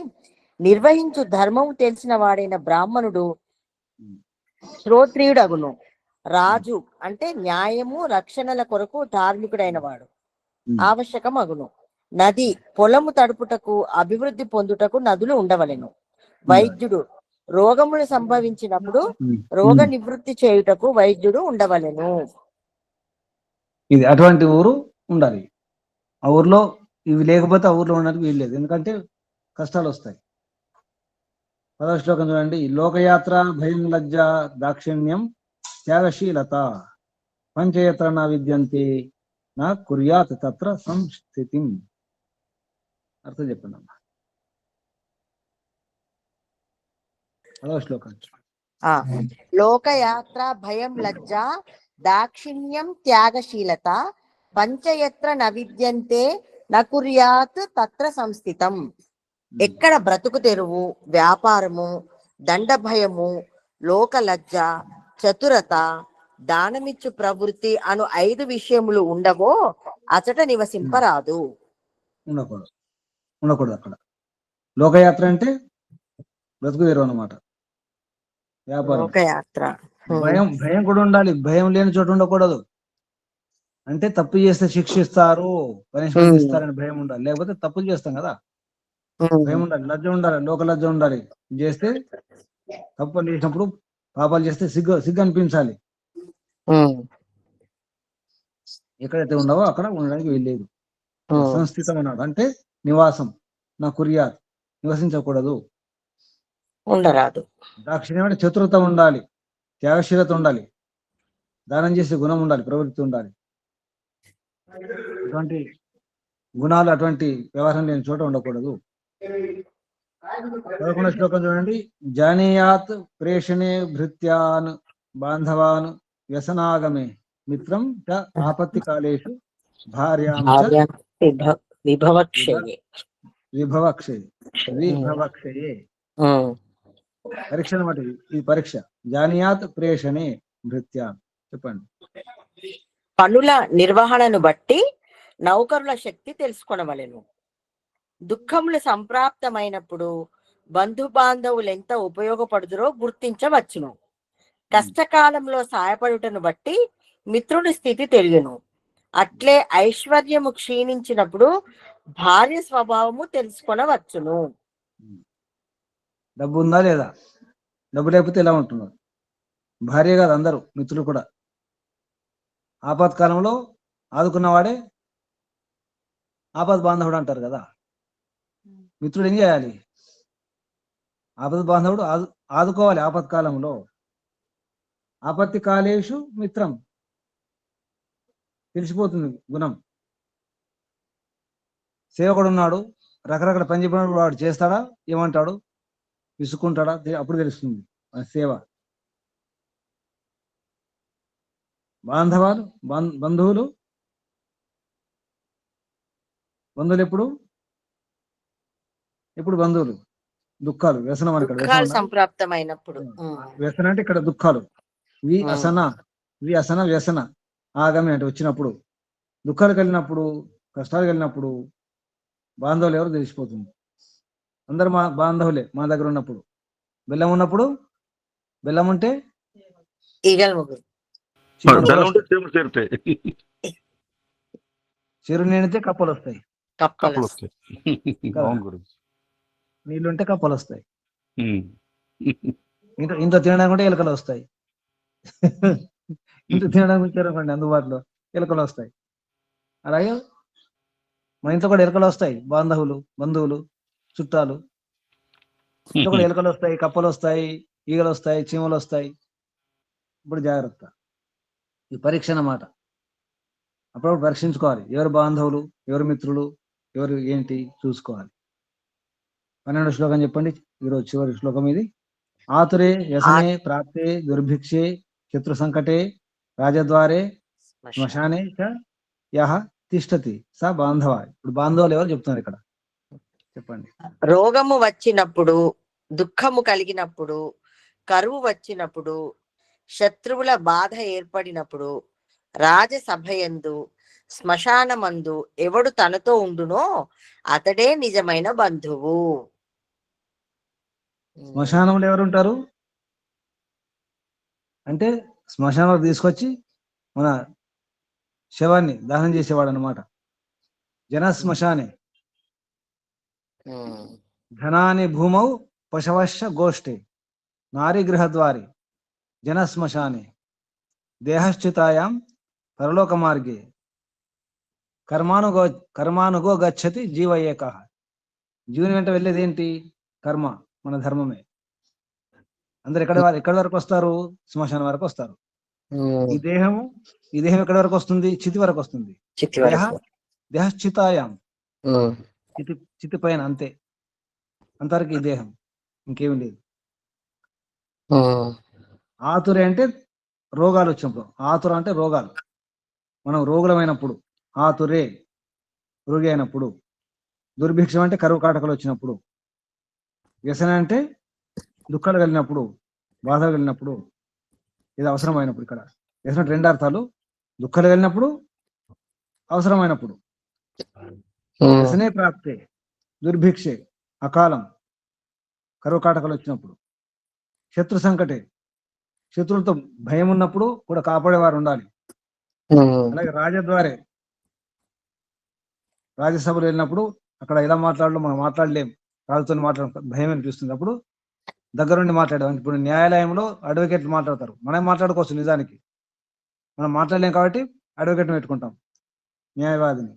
నిర్వహించు ధర్మము తెలిసిన వాడైన బ్రాహ్మణుడు శ్రోత్రియుడగును. రాజు అంటే న్యాయము రక్షణల కొరకు ధార్మికుడైన వాడు ఆవశ్యకమగును. నది పొలము తడుపుటకు అభివృద్ధి పొందుటకు నదులు ఉండవలెను. వైద్యుడు రోగములు సంభవించినప్పుడు రోగ నివృత్తి చేయుటకు వైద్యుడు ఉండవలెను. ఇది అటువంటి ఊరు ఉండాలి. ఆ ఊర్లో ఇవి లేకపోతే ఆ ఊర్లో ఉండడానికి వీలు లేదు, ఎందుకంటే కష్టాలు వస్తాయి. 10వ శ్లోకం చూడండి. లోకయాత్ర భయం లజ్జ దాక్షిణ్యం త్యాగశీలత పంచయత్ర నా విద్యంతే నా కుర్యాత్ తత్ర సంస్థితి. అర్థం చెప్పండి అమ్మా. 10వ శ్లోకం. లోకయాత్ర భయం లజ్జ దాక్షిణ్యం త్యాగశీలత పంచయత్ర నవిద్యంతే నకుర్యాత్ తత్ర సంస్థితం. ఎక్కడ బ్రతుకు తెరువు, వ్యాపారము, దండ భయము, లోక లజ్జ, చతురత, దానమిచ్చు ప్రవృత్తి అను 5 విషయములు ఉండవో అచట నివసింపరాదు. ఉండకూడదు అక్కడ. లోకయాత్ర అంటే బ్రతుకు తెరువు అన్నమాట, వ్యాపారం. లోకయాత్ర. భయం భయం కూడా ఉండాలి, భయం లేని చోట ఉండకూడదు. అంటే తప్పు చేస్తే శిక్షిస్తారు, పనిష్మెంట్ ఇస్తారని భయం ఉండాలి, లేకపోతే తప్పులు చేస్తాం కదా. భయం ఉండాలి, లజ్జ ఉండాలి, లోక లజ్జ ఉండాలి. చేస్తే తప్పులు చేసినప్పుడు, పాపాలు చేస్తే సిగ్గు అనిపించాలి. ఎక్కడైతే ఉండవో అక్కడ ఉండడానికి వీల్లేదు. సంస్థితం అన్నాడు అంటే నివాసం, నా కుర్యాత్, నివసించకూడదు, ఉండరాదు. దాక్షిణ్యం అంటే చతురత ఉండాలి, త్యాగశీలత ఉండాలి, దానం చేసే గుణం ఉండాలి, ప్రవృత్తి ఉండాలి. అటువంటి గుణాలు, అటువంటి వ్యవహారం లేని చోట ఉండకూడదు. 11వ శ్లోకం చూడండి. జానీయాత్ ప్రేషణే భృత్యాన్ బాంధవాన్ వ్యసనాగమే మిత్రం చ ఆపత్తి కాలేషు భార్యాం చ విభవక్షయే. విభవక్షయే. పరీక్ష అన్నమాట ఈ పరీక్ష. జానీయాత్ ప్రేషణే భృత్యాన్, చెప్పండి. పనుల నిర్వహణను బట్టి నౌకరుల శక్తి తెలుసుకొనవలెను. దుఃఖములు సంప్రాప్తమైనప్పుడు బంధుబాంధవులు ఎంత ఉపయోగపడుతురో గుర్తించవచ్చును. కష్టకాలంలో సాయపడుటను బట్టి మిత్రుని స్థితి తెలియను. అట్లే ఐశ్వర్యము క్షీణించినప్పుడు భార్య స్వభావము తెలుసుకొనవచ్చును. డబ్బు ఉందా లేదా, డబ్బు లేకపోతే ఎలా ఉంటున్నారు? భార్య కాదు, అందరూ మిత్రులు కూడా. ఆపత్కాలంలో ఆదుకున్నవాడే ఆపద్ బాంధవుడు అంటారు కదా. మిత్రుడు ఏం చేయాలి? ఆపద్ బాంధవుడు ఆదుకోవాలి ఆపత్కాలంలో. ఆపత్తి కాలేషు మిత్రం, తెలిసిపోతుంది గుణం. సేవకుడు ఉన్నాడు, రకరకాల పని చెప్పినప్పుడు వాడు చేస్తాడా, ఏమంటాడు, విసుక్కుంటాడా, అప్పుడు తెలుస్తుంది సేవ. బాంధవాలు బంధువులు ఎప్పుడు బంధువులు దుఃఖాలు, వ్యసనం అని ఇక్కడ దుఃఖాలు సంప్రాప్తమైనప్పుడు. వ్యసనం అంటే ఇక్కడ దుఃఖాలు. వి అసన వ్యసన ఆగమి అంటే వచ్చినప్పుడు, దుఃఖాలు కలిగినప్పుడు, కష్టాలు కలిగినప్పుడు బాంధవులు ఎవరు తెలిసిపోతుంది. అందరు మా బాంధవులే మన దగ్గర ఉన్నప్పుడు. బెల్లం ఉన్నప్పుడు, బెల్లం ఉంటే ఈగల ముగ్గురు, చెరువు నిండితే కప్పలు వస్తాయి, కప్పలు. నీళ్ళుంటే కప్పలు వస్తాయి, ఇంత తినడానికి ఉంటే ఎలుకలు వస్తాయి, ఇంత తినడానికి చెరువు అందుబాటులో ఎలుకలు వస్తాయి. అలాగే మన ఇంట్లో కూడా ఎలుకలు వస్తాయి, బంధువులు చుట్టాలు ఇంట్లో కూడా ఎలుకలు వస్తాయి, కప్పలు వస్తాయి, ఈగలు వస్తాయి, చీమలు వస్తాయి. ఇప్పుడు జాగ్రత్త, ఈ పరీక్ష అన్నమాట. అప్పుడప్పుడు పరీక్షించుకోవాలి, ఎవరు బాంధవులు, ఎవరు మిత్రులు, ఎవరు ఏంటి చూసుకోవాలి. 12వ శ్లోకం చెప్పండి, ఈరోజు చివరి శ్లోకం ఇది. ఆతురే వ్యసనే ప్రాప్తే దుర్భిక్షే శత్రు సంకటే రాజద్వారే శ్మశానే చ యః తిష్టతి స బాంధవ. ఇప్పుడు బాంధవులు ఎవరు చెప్తున్నారు ఇక్కడ, చెప్పండి. రోగము వచ్చినప్పుడు, దుఃఖము కలిగినప్పుడు, కరువు వచ్చినప్పుడు, శత్రువుల బాధ ఏర్పడినప్పుడు, రాజసభయందు శ్మశానమందు ఎవడు తనతో ఉండునో అతడే నిజమైన బంధువు. శ్మశానంలో ఎవరు ఉంటారు అంటే, శ్మశానంలో తీసుకొచ్చి మన శవాన్ని దహనం చేసేవాడు అనమాట. జన శ్మశానే ధనాని భూమౌ పశవశ్చ గోష్ఠే నారీ గృహద్వారి జన శ్మశానే దేహశ్చితాయాం పరలోక మార్గే కర్మానుగో గచ్చతి జీవ ఏకః. జీవుని వెంట వెళ్ళేది ఏంటి? కర్మ, మన ధర్మమే. అందరు ఎక్కడి వరకు వస్తారు? శ్మశానం వరకు వస్తారు. ఈ దేహం ఎక్కడి వరకు వస్తుంది? చితి వరకు వస్తుంది. దేహశ్చితాయాం, చితి పైన, అంతే, అంతవరకు ఈ దేహం, ఇంకేమి లేదు. ఆతురే అంటే రోగాలు వచ్చినప్పుడు, ఆతుర అంటే రోగాలు, మనం రోగులమైనప్పుడు, ఆతురే రోగి అయినప్పుడు. దుర్భిక్షం అంటే కరువు కాటకలు వచ్చినప్పుడు. వ్యసన అంటే దుఃఖాలు కలిగినప్పుడు, బాధలు కలిగినప్పుడు, ఇది అవసరమైనప్పుడు. ఇక్కడ వ్యసన 2 అర్థాలు, దుఃఖాలు కలిగినప్పుడు, అవసరమైనప్పుడు. వ్యసనే ప్రాప్తే దుర్భిక్షే, అకాలం, కరువు కాటకాలు వచ్చినప్పుడు, శత్రు సంకటే, శత్రువులతో భయం ఉన్నప్పుడు కూడా కాపాడేవారు ఉండాలి. అలాగే రాజద్వారే, రాజ్యసభలు వెళ్ళినప్పుడు అక్కడ ఎలా మాట్లాడలో మనం మాట్లాడలేం, రాజుతో భయం అనిపిస్తుంది. అప్పుడు దగ్గరుండి మాట్లాడేవాం. ఇప్పుడు న్యాయాలయంలో అడ్వకేట్లు మాట్లాడతారు, మనం మాట్లాడుకోవచ్చు. నిజానికి మనం మాట్లాడలేం కాబట్టి అడ్వకేట్ని పెట్టుకుంటాం, న్యాయవాదిని.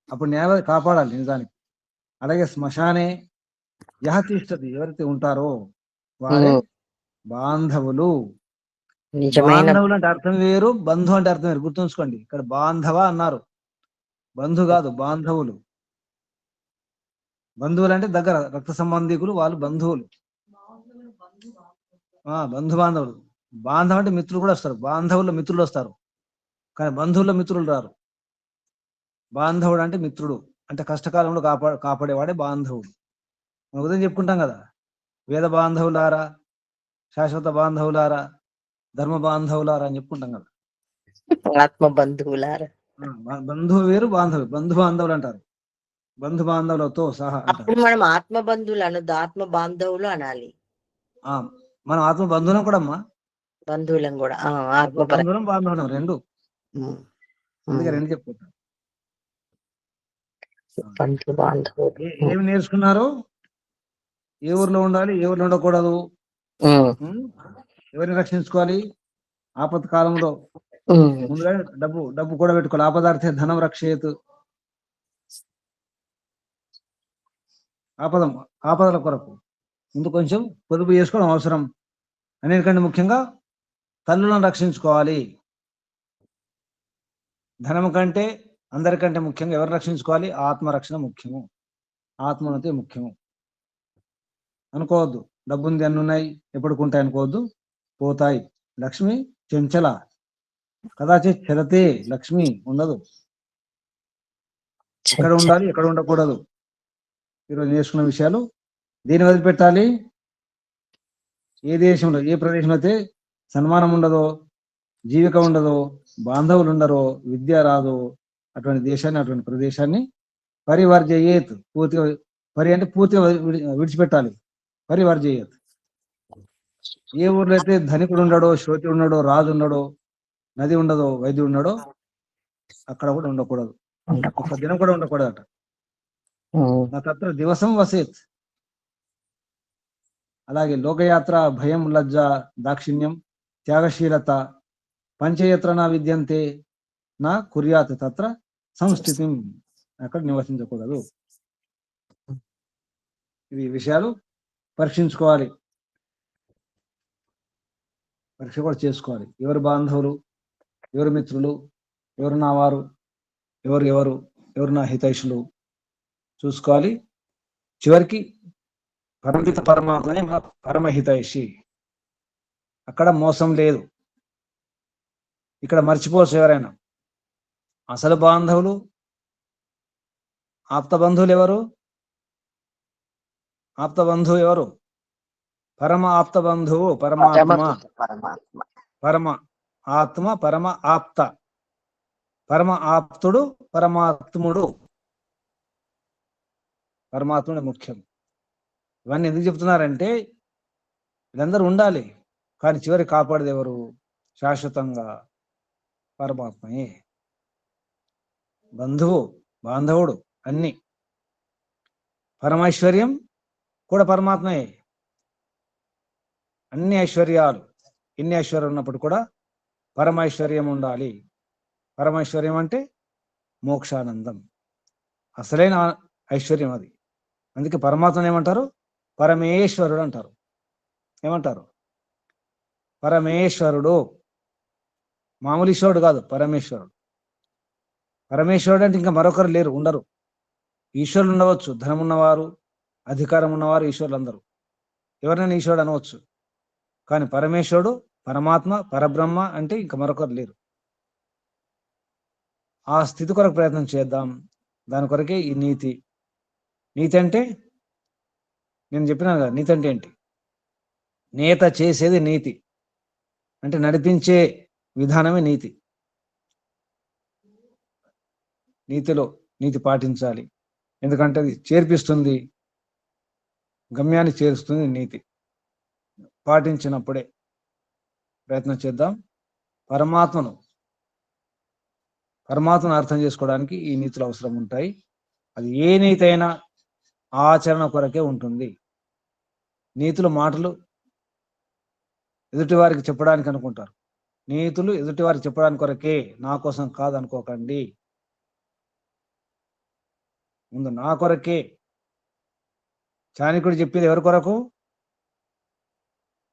అప్పుడు న్యాయవాది కాపాడాలి నిజానికి. అలాగే శ్మశానే యహతిష్టది, ఎవరైతే ఉంటారో వారే బాంధవులు. నిజమైన బాంధవులు అంటే అర్థం వేరు, బంధు అంటే అర్థం వేరు. గుర్తుంచుకోండి, ఇక్కడ బాంధవ అన్నారు, బంధు కాదు, బాంధవులు. బంధువులు అంటే దగ్గర రక్త సంబంధికులు, వాళ్ళు బంధువులు. బంధు బాంధవులు. బాంధవ అంటే మిత్రులు కూడా వస్తారు, బాంధవుల్లో మిత్రులు వస్తారు, కానీ బంధువుల్లో మిత్రులు రారు. బాంధవుడు అంటే మిత్రుడు, అంటే కష్టకాలంలో కాపాడేవాడే బాంధవుడు. మనం ఉదయం చెప్పుకుంటాం కదా, వేద బాంధవులారా, శాశ్వత బాంధవులారా, ధర్మ బాంధవులారా అని చెప్పుకుంటాం కదా. ఆత్మ బంధువులారా. బంధువు వేరు, బాంధవులు, బంధు బాంధవులు అంటారు, బంధు బాంధవులతో సహా అంటారు. అప్పుడు మనం ఆత్మ బంధువులు అనొద్దు, ఆత్మ బాంధవులు అనాలి. మనం ఆత్మ బంధువులం కూడా అమ్మా, బంధువులం కూడా ఆత్మ బంధువులం బాంధవులం రెండు, అందుకే రెండు చెప్పుకుంటాం. బంధు బాంధవులు. ఏమి నేర్చుకున్నారు, ఏ ఊర్లో ఉండాలి, ఏ ఊర్లో ఉండకూడదు, ఎవరిని రక్షించుకోవాలి, ఆపత్ కాలంలో ముందుగా డబ్బు కూడా పెట్టుకోవాలి. ఆపదార్థే ధనం రక్షేత్, ఆపదల కొరకు ముందు కొంచెం పొదుపు చేసుకోవడం అవసరం. అన్నిటికంటే ముఖ్యంగా తల్లులను రక్షించుకోవాలి. ధనం కంటే అందరికంటే ముఖ్యంగా ఎవరు రక్షించుకోవాలి, ఆత్మరక్షణ ముఖ్యము, ఆత్మోన్నతి ముఖ్యము. అనుకోవద్దు డబ్బుంది, అన్ని ఉన్నాయి, ఎప్పటికుంటాయి అనుకోవద్దు, పోతాయి. లక్ష్మి చెంచల, కదాచిత్ చెదతే, లక్ష్మి ఉండదు. ఎక్కడ ఉండాలి, ఎక్కడ ఉండకూడదు, ఈరోజు నేర్చుకున్న విషయాలు. దీన్ని వదిలిపెట్టాలి. ఏ దేశంలో, ఏ ప్రదేశంలో అయితే సన్మానం ఉండదో, జీవిక ఉండదో, బాంధవులు ఉండరో, విద్య రాదో, అటువంటి దేశాన్ని, అటువంటి ప్రదేశాన్ని పరివర్జయేత్, పూర్తిగా, అంటే పూర్తిగా విడిచిపెట్టాలి. పరివర్జయేత్. ఏ ఊర్లో అయితే ధనికుడు ఉండడో, శ్రోతి ఉండడో, రాజు ఉండడో, నది ఉండదో, వైద్యుడు ఉండడో, అక్కడ కూడా ఉండకూడదు, ఒక్క దినం కూడా ఉండకూడదట. నా తత్ర దివసం వసేత్. అలాగే లోకయాత్ర, భయం, లజ్జ, దాక్షిణ్యం, త్యాగశీలత, పంచయత్ర నా విద్యంతే నా కుర్యాత్ తత్ర సంస్థితి, అక్కడ నివసించకూడదు. ఇవి విషయాలు పరీక్షించుకోవాలి, పరీక్ష కూడా చేసుకోవాలి. ఎవరు బాంధవులు, ఎవరు మిత్రులు, ఎవరు నా వారు, ఎవరు నా హితైషులు చూసుకోవాలి. చివరికి పరమిత పరమాత్మనే మా పరమహితైషి. అక్కడ మోసం లేదు. ఇక్కడ మర్చిపోవచ్చు ఎవరైనా, అసలు బాంధవులు, ఆప్త బంధువులు ఎవరు, ఆప్త బంధువు ఎవరు, పరమ ఆప్త బంధువు పరమాత్మ, పరమ ఆత్మ, పరమ ఆప్త, పరమ ఆప్తుడు పరమాత్ముడు, పరమాత్ముడు ముఖ్యం. ఇవన్నీ ఎందుకు చెప్తున్నారంటే వీళ్ళందరూ ఉండాలి, కానీ చివరి కాపాడేది ఎవరు, శాశ్వతంగా పరమాత్మయే. బంధువు, బాంధవుడు అన్ని, పరమైశ్వర్యం కూడా పరమాత్మయే. అన్ని ఐశ్వర్యాలు, ఎన్ని ఐశ్వర్యం ఉన్నప్పుడు కూడా పరమైశ్వర్యం ఉండాలి. పరమైశ్వర్యం అంటే మోక్షానందం, అసలైన ఐశ్వర్యం అది. అందుకే పరమాత్మను ఏమంటారు, పరమేశ్వరుడు అంటారు. ఏమంటారు, పరమేశ్వరుడు. మామూలు ఈశ్వరుడు కాదు, పరమేశ్వరుడు. పరమేశ్వరుడు అంటే ఇంకా మరొకరు లేరు, ఉండరు. ఈశ్వరులు ఉండవచ్చు, ధనం ఉన్నవారు, అధికారం ఉన్నవారు, ఈశ్వరులు అందరూ, ఎవరైనా ఈశ్వరుడు అనవచ్చు. కానీ పరమేశ్వరుడు, పరమాత్మ, పరబ్రహ్మ అంటే ఇంకా మరొకరు లేరు. ఆ స్థితి కొరకు ప్రయత్నం చేద్దాం. దాని కొరకే ఈ నీతి. నీతి అంటే నేను చెప్పినాను కదా, నీతి అంటే ఏంటి, నేత చేసేది నీతి, అంటే నడిపించే విధానమే నీతి. నీతిలో నీతి పాటించాలి, ఎందుకంటే అది చేర్పిస్తుంది, గమ్యాన్ని చేరుస్తుంది నీతి. పాటించినప్పుడే ప్రయత్నం చేద్దాం. పరమాత్మను అర్థం చేసుకోవడానికి ఈ నీతులు అవసరం ఉంటాయి. అది ఏ నీతి అయినా ఆచరణ కొరకే ఉంటుంది. నీతులు మాటలు ఎదుటి వారికి చెప్పడానికి అనుకుంటారు, నీతులు ఎదుటి వారికి చెప్పడానికి కొరకే, నా కోసం కాదు అనుకోకండి. ముందు నా కొరకే. చాణక్యుడు చెప్పేది ఎవరి కొరకు?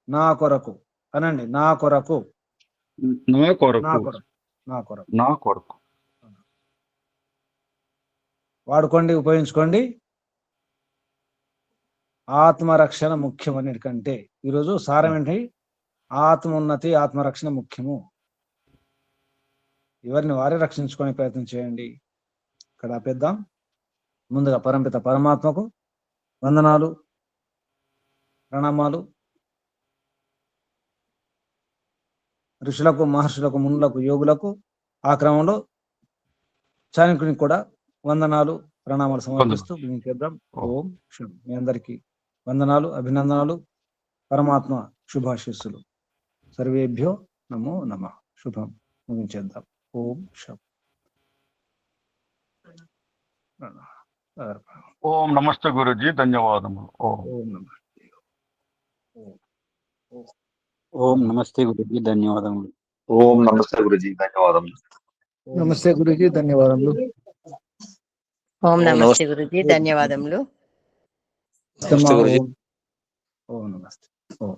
నా కొరకు అనండి. నా కొరకు, నా నా కొరకు, కొరకు, నా కొరకు. నా కొరకు. వాడుకోండి, ఉపయోగించుకోండి. ఆత్మరక్షణ ముఖ్యం అన్నిటికంటే. ఈరోజు సారం ఏంటి? ఆత్మోన్నతి, ఆత్మరక్షణ ముఖ్యము. ఎవరిని వారే రక్షించుకునే ప్రయత్నం చేయండి. ఇక్కడ ఆపేద్దాం. ముందుగా పరమపిత పరమాత్మకు వందనాలు, ప్రణామాలు. ఋషులకు, మహర్షులకు, మునులకు, యోగులకు, ఆ క్రమంలో చాణక్యునికి కూడా వందనాలు, ప్రణామాలు సమర్పిస్తూ చేద్దాం. ఓం శుభం. మీ అందరికీ వందనాలు, అభినందనాలు, పరమాత్మ శుభాశీస్సులు. సర్వేభ్యో నమో నమః. శుభం. ముగించేద్దాం. ఓం శుభం. ఓం నమస్తే గురుజీ, ధన్యవాదములు. ఓం నమః. ఓం నమస్తే గురుజీ, ధన్యవాదములు. ఓం నమస్తే గురుజీ, ధన్యవాదములు. నమస్తే గురుజీ, ధన్యవాదములు. ఓం నమస్తే గురుజీ, ధన్యవాదములు. నమస్తే గురుజీ. ఓం నమస్తే. ఓం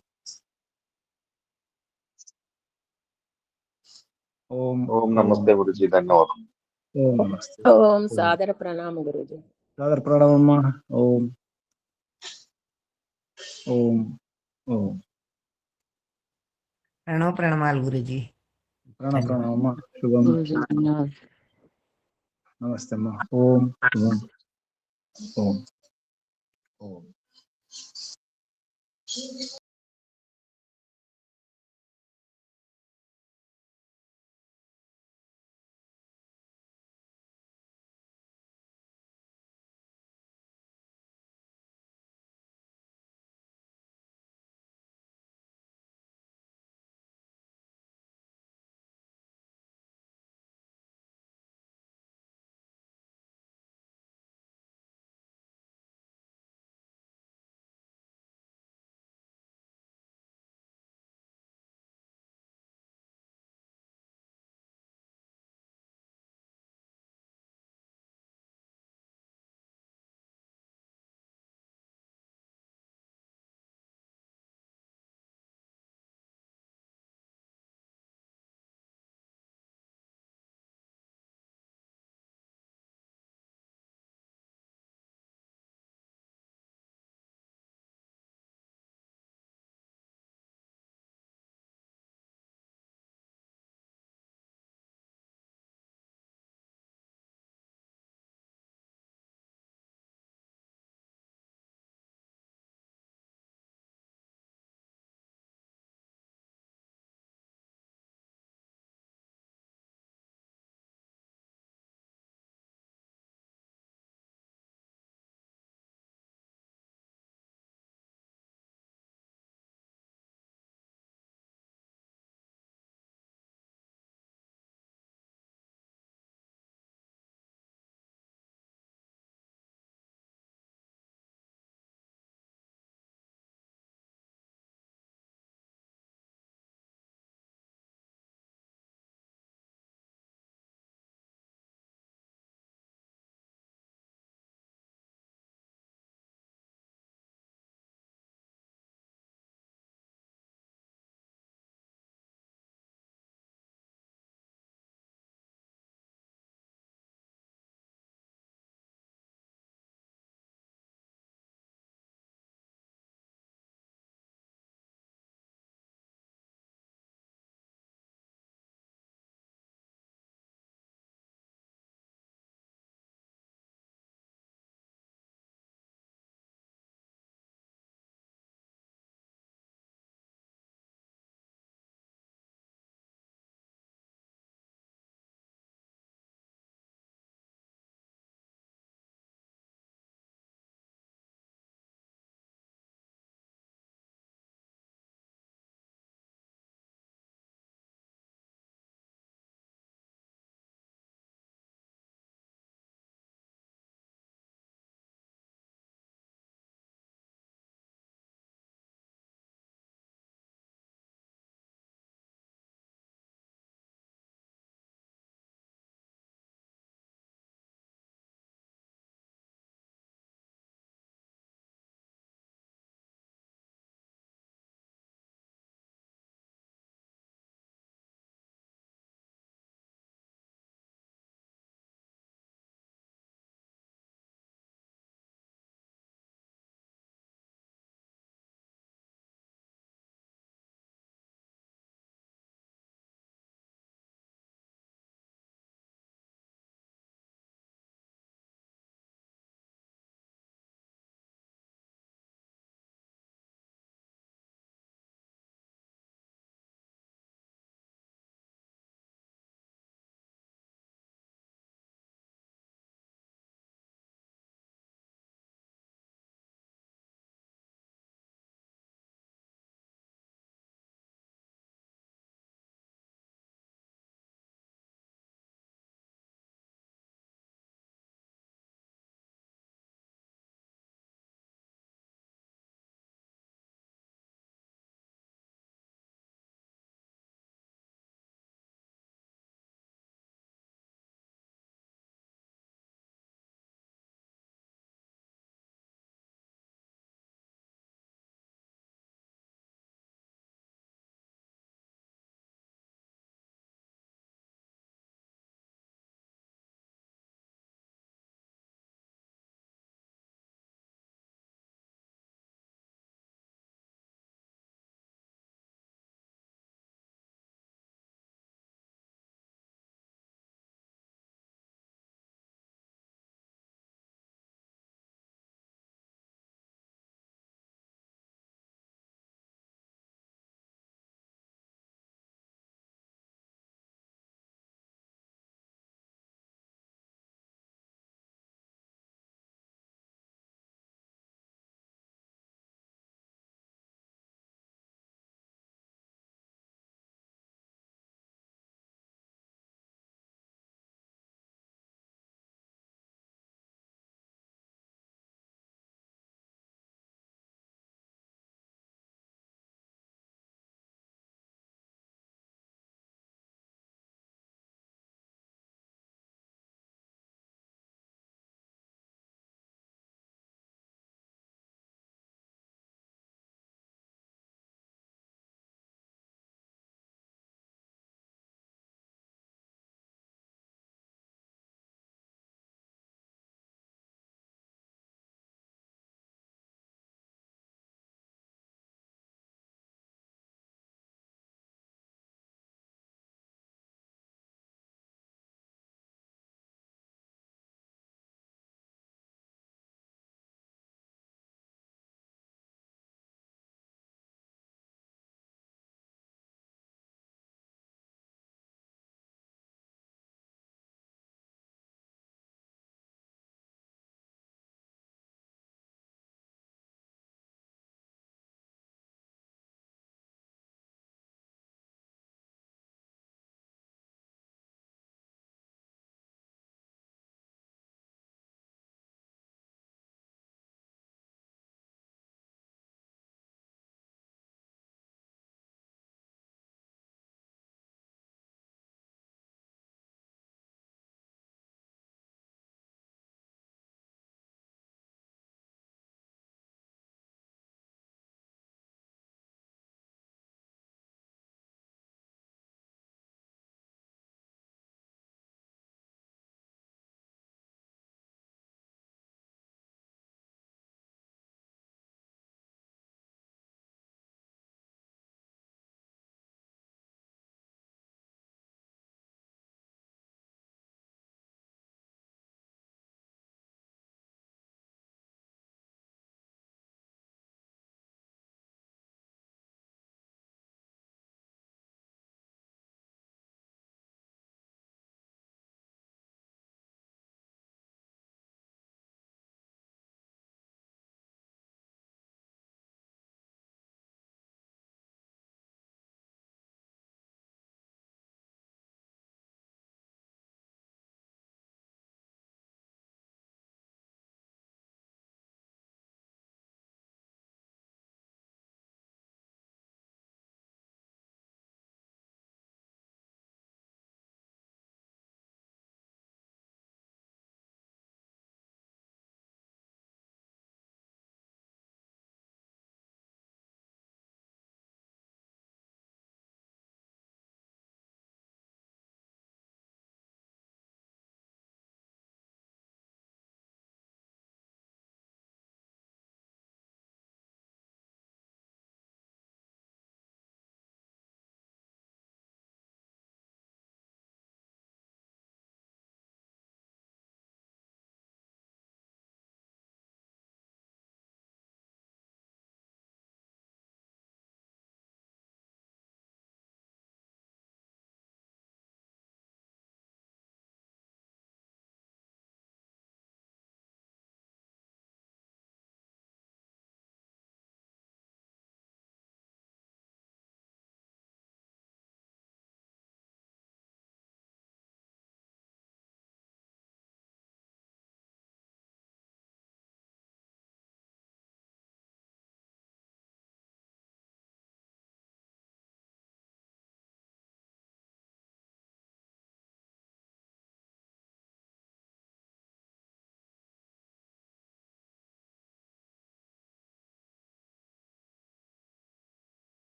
ఓం ఓం నమస్తే గురుజీ, ధన్యవాదములు. ఓం నమస్తే. ఓం సాదర ప్రణామ గురుజీ. సాదర ప్రణామమ్మా. ఓం ఓం ఓం. ప్రణామాలు గురుజీ. ప్రణామమ్మా. శుభం. నమస్తే అమ్మా. ఓం శుభం. ఓం ఓం.